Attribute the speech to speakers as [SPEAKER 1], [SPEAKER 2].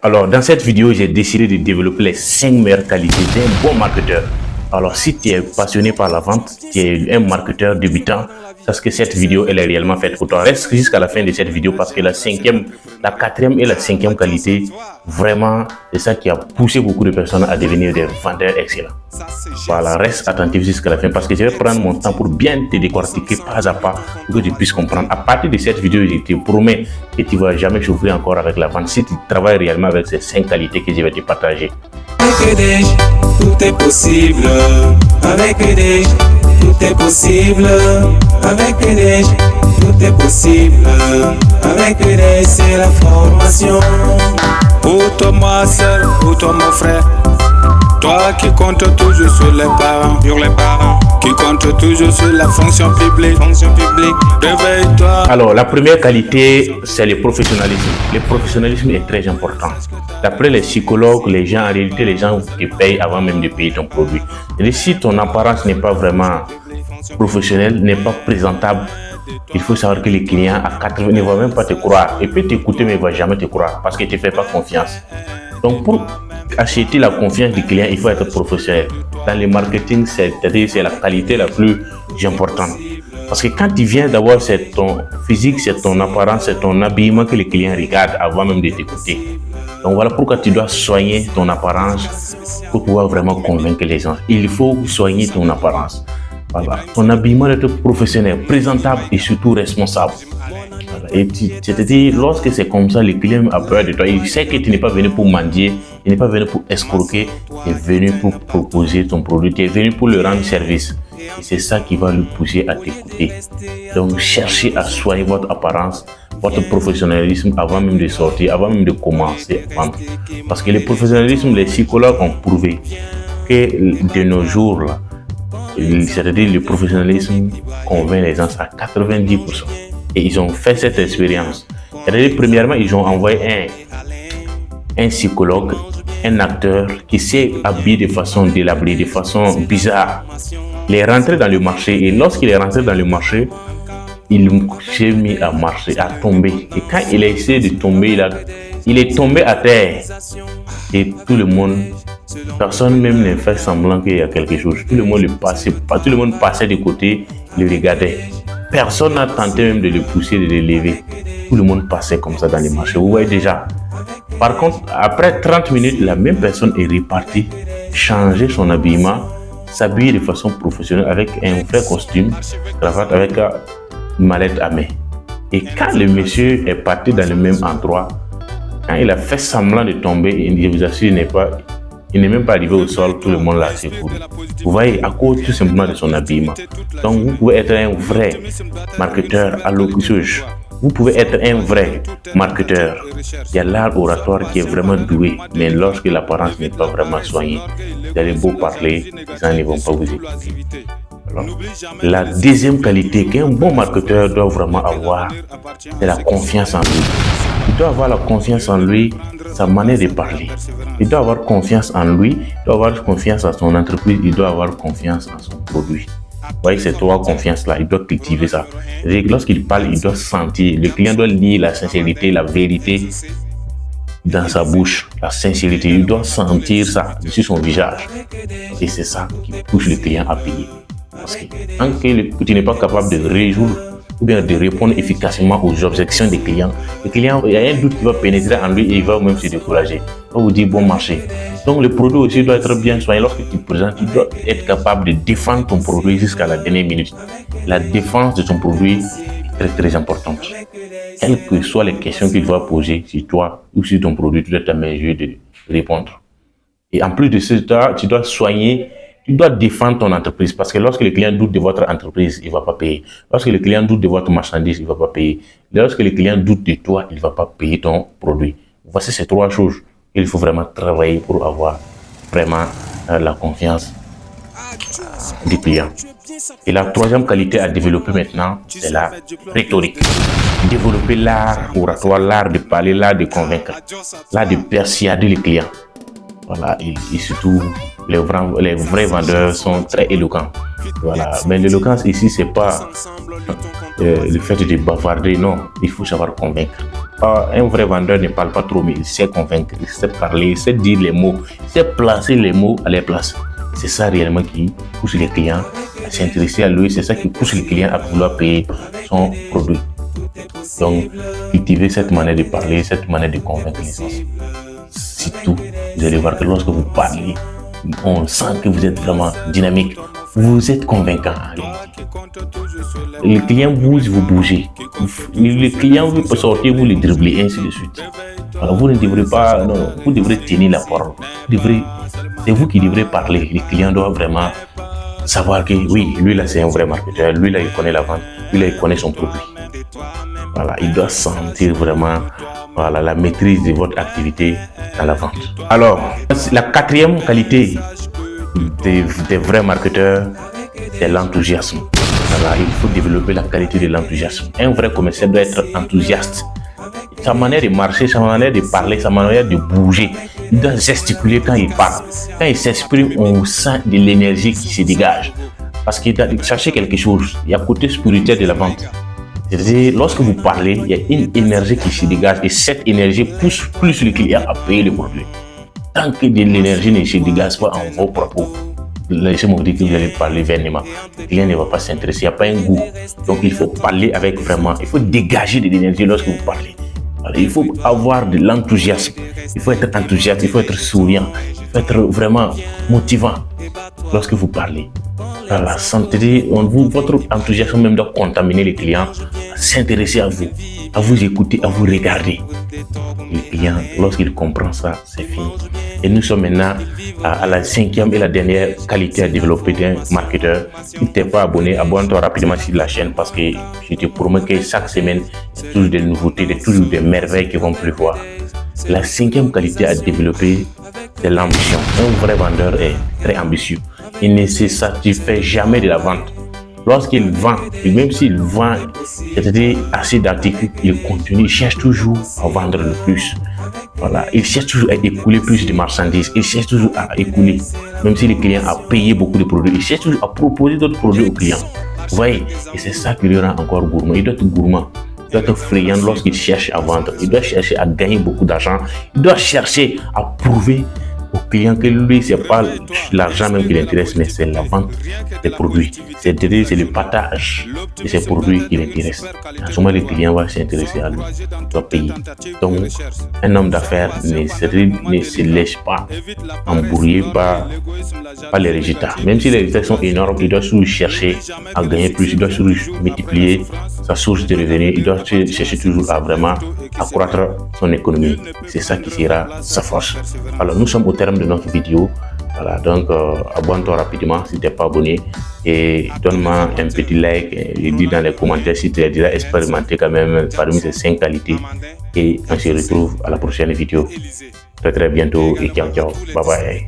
[SPEAKER 1] Alors, dans cette vidéo, j'ai décidé de développer les 5 meilleures qualités d'un bon marketeur. Alors, si tu es passionné par la vente, tu es un marketeur débutant, parce que cette vidéo, elle est réellement faite pour toi. Reste jusqu'à la fin de cette vidéo parce que la quatrième et la cinquième qualité, vraiment, c'est ça qui a poussé beaucoup de personnes à devenir des vendeurs excellents. Voilà, reste attentif jusqu'à la fin parce que je vais prendre mon temps pour bien te décortiquer pas à pas pour que tu puisses comprendre. À partir de cette vidéo, je te promets que tu ne vas jamais souffrir encore avec la vente si tu travailles réellement avec ces 5 qualités que je vais te partager.
[SPEAKER 2] Avec EDEJ, tout est possible. Avec EDEJ, tout est possible. Avec EDEJ, tout est possible. Avec EDEJ, c'est la formation. Pour toi, ma soeur, pour toi, mon frère. Toi qui comptes toujours sur les parents, qui compte toujours sur la fonction publique, réveille-toi.
[SPEAKER 1] Alors, la première qualité, c'est le professionnalisme. Le professionnalisme est très important. D'après les psychologues, les gens, en réalité, les gens te payent avant même de payer ton produit. Et si ton apparence n'est pas vraiment professionnelle, n'est pas présentable, il faut savoir que les clients à 80 ne vont même pas te croire. Il peut t'écouter, mais il ne va jamais te croire parce qu'il ne te fait pas confiance. Donc, pour acheter la confiance du client, il faut être professionnel. Dans le marketing, c'est la qualité la plus importante. Parce que quand tu viens d'avoir, c'est ton physique, c'est ton apparence, c'est ton habillement que le client regarde avant même de t'écouter. Donc voilà pourquoi tu dois soigner ton apparence pour pouvoir vraiment convaincre les gens. Il faut soigner ton apparence. Voilà. Ton habillement doit être professionnel, présentable et surtout responsable. Et c'est-à-dire, lorsque c'est comme ça, le client a peur de toi. Il sait que tu n'es pas venu pour mendier, tu n'es pas venu pour escroquer, tu es venu pour proposer ton produit, tu es venu pour le rendre service. Et c'est ça qui va le pousser à t'écouter. Donc, cherchez à soigner votre apparence, votre professionnalisme avant même de sortir, avant même de commencer à vendre. Parce que le professionnalisme, les psychologues ont prouvé que de nos jours, là, c'est-à-dire le professionnalisme convainc les gens à 90%. Et ils ont fait cette expérience. C'est-à-dire, premièrement, ils ont envoyé un psychologue, un acteur qui s'est habillé de façon délabrée, de façon bizarre. Il est rentré dans le marché et lorsqu'il est rentré dans le marché, il s'est mis à marcher, à tomber. Et quand il a essayé de tomber, il est tombé à terre. Et tout le monde, personne même ne fait semblant qu'il y a quelque chose. Tout le monde passait de côté, le regardait. Personne n'a tenté même de le pousser, de le lever. Tout le monde passait comme ça dans les marchés. Vous voyez déjà. Par contre, après 30 minutes, la même personne est repartie, changer son habillement, s'habiller de façon professionnelle avec un vrai costume, cravate avec une mallette à main. Et quand le monsieur est parti dans le même endroit, quand il a fait semblant de tomber, je vous assure, il n'est même pas arrivé au sol, tout le monde l'a secouru. Vous voyez, à cause tout simplement de son habillement. Donc, vous pouvez être un vrai marketeur à l'occasion. Vous pouvez être un vrai marketeur. Il y a l'art oratoire qui est vraiment doué, mais lorsque l'apparence n'est pas vraiment soignée, vous allez beau parler, les gens ne vont pas vous écouter. Alors, la deuxième qualité qu'un bon marketeur doit vraiment avoir, c'est la confiance en lui. Il doit avoir la confiance en lui, sa manière de parler. Il doit avoir confiance en lui, il doit avoir confiance en son entreprise, il doit avoir confiance en son produit. Vous voyez, ces 3 confiances-là, il doit cultiver ça. Lorsqu'il parle, il doit sentir, le client doit lire la sincérité, la vérité dans sa bouche, la sincérité. Il doit sentir ça sur son visage. Et c'est ça qui pousse le client à payer. Parce que tant que tu n'es pas capable de résoudre ou bien de répondre efficacement aux objections des clients, le client, il y a un doute qui va pénétrer en lui et il va même se décourager. Il va vous dire bon marché. Donc le produit aussi doit être bien soigné. Lorsque tu présentes, tu dois être capable de défendre ton produit jusqu'à la dernière minute. La défense de ton produit est très très importante. Quelles que soient les questions qu'il va poser sur toi ou sur ton produit, tu dois être en mesure de répondre. Et en plus de ça, tu dois soigner. Tu dois défendre ton entreprise parce que lorsque le client doute de votre entreprise, il ne va pas payer. Lorsque le client doute de votre marchandise, il ne va pas payer. Lorsque le client doute de toi, il ne va pas payer ton produit. Voici ces 3 choses qu'il faut vraiment travailler pour avoir vraiment la confiance du client. Et la 3e qualité à développer maintenant, c'est la rhétorique. Développer l'art oratoire, l'art de parler, l'art de convaincre, l'art de persuader le client. Voilà, et surtout, les vrais vendeurs sont très éloquents. Voilà. Mais l'éloquence ici, c'est pas le fait de bavarder, non. Il faut savoir convaincre. Un vrai vendeur ne parle pas trop, mais il sait convaincre, il sait parler, il sait dire les mots, il sait placer les mots à leur place. C'est ça réellement qui pousse les clients à s'intéresser à lui, c'est ça qui pousse les clients à vouloir payer son produit. Donc, cultivez cette manière de parler, cette manière de convaincre les gens. Surtout, vous allez voir que lorsque vous parlez, on sent que vous êtes vraiment dynamique, vous êtes convaincant. Le client bouge, vous bougez. Le client veut sortir, vous le dribblez, ainsi de suite. Alors, vous ne devrez pas, non, vous devrez tenir la parole. C'est vous qui devrez parler. Le client doit vraiment savoir que oui, lui là c'est un vrai marketeur, lui là il connaît la vente, lui là il connaît son produit. Voilà, il doit sentir vraiment la maîtrise de votre activité dans la vente. Alors, la quatrième qualité des vrais marketeurs, c'est l'enthousiasme. Voilà, il faut développer la qualité de l'enthousiasme. Un vrai commercial doit être enthousiaste. Sa manière de marcher, sa manière de parler, sa manière de bouger, il doit gesticuler quand il parle. Quand il s'exprime, on sent de l'énergie qui se dégage. Parce qu'il doit chercher quelque chose. Il y a le côté spirituel de la vente. C'est-à-dire, lorsque vous parlez, il y a une énergie qui se dégage et cette énergie pousse plus le client à payer le produit. Tant que de l'énergie ne se dégage pas en vos propos, laissez-moi vous dire que vous allez parler vainement. Le client ne va pas s'intéresser, il n'y a pas un goût. Donc, il faut parler avec vraiment, il faut dégager de l'énergie lorsque vous parlez. Alors, il faut avoir de l'enthousiasme, il faut être enthousiaste, il faut être souriant, il faut être vraiment motivant lorsque vous parlez. Voilà, votre enthousiasme même doit contaminer les clients à s'intéresser à vous écouter, à vous regarder. Le client, lorsqu'il comprend ça, c'est fini. Et nous sommes maintenant à la cinquième et la dernière qualité à développer d'un marketeur. Si tu n'es pas abonné, abonne-toi rapidement sur la chaîne parce que je te promets que chaque semaine, il y a toujours des nouveautés, toujours des merveilles qui vont pleuvoir. La cinquième qualité à développer, c'est l'ambition. Un vrai vendeur est très ambitieux. Il ne se satisfait jamais de la vente. Lorsqu'il vend, et même s'il vend, c'est-à-dire assez d'articles, il continue, il cherche toujours à vendre le plus. Voilà, il cherche toujours à écouler plus de marchandises, il cherche toujours à écouler, même si le client a payé beaucoup de produits, il cherche toujours à proposer d'autres produits aux clients. Vous voyez, et c'est ça qui le rend encore gourmand. Il doit être gourmand, il doit être friand lorsqu'il cherche à vendre, il doit chercher à gagner beaucoup d'argent, il doit chercher à prouver au client que lui, c'est pas l'argent même qui l'intéresse, mais c'est la vente des produits. C'est le partage de ces produits qui l'intéresse. En ce moment, le client va s'intéresser à lui, il doit payer. Donc, un homme d'affaires ne se laisse pas embrouiller par les résultats. Même si les résultats sont énormes, il doit toujours chercher à gagner plus, il doit toujours multiplier sa source de revenus, il doit chercher toujours à vraiment accroître son économie. C'est ça qui sera sa force. Alors, nous sommes au terme de notre vidéo. Voilà, donc abonne-toi rapidement si tu n'es pas abonné et donne-moi un petit like et dis dans les commentaires si tu as déjà expérimenté quand même parmi ces 5 qualités et on se retrouve à la prochaine vidéo. Très bientôt et ciao, bye bye.